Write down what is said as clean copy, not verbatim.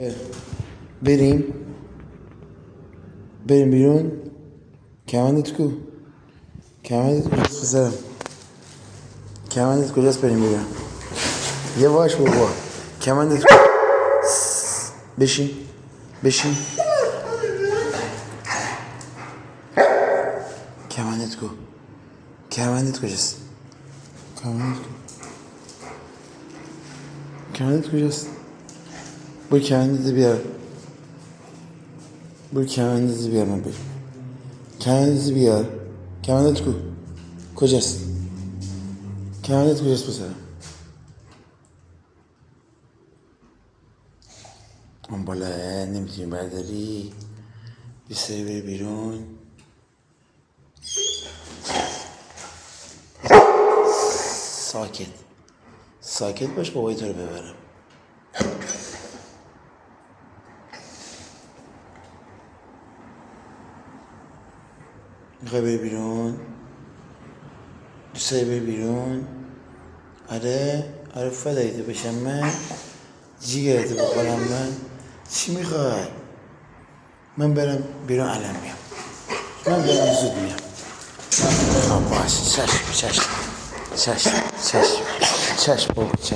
بریم بریم بیرون. کمندت کو؟ کمندت کجاست پسرم؟ کمندت کجاست بریم بیرون؟ یواش بابا، کمندت کو؟ بشین بشین. کمندت کو؟ کمندت کجاست؟ کمندت کو؟ کمندت کجاست؟ برو کمندت بیار. برو کمندت بیار من بریم. کمندت بیار. کمندت کو؟ کجاست؟ کمندت کجاست پسرم؟ اون بالا نمیتونی برداری؟ بیسته بری بیرون. ساکت ساکت باش، بابای تو رو ببرم. میخوای بری بیرون؟ دوست داری بری بیرون؟ آره فدایی تو بشم من، جیگرتو بخورم من. چی میخوای؟ من برم بیرون الان میام. من برم زود میام. باشه چشم چشم چشم چشم چشم بابا چشم.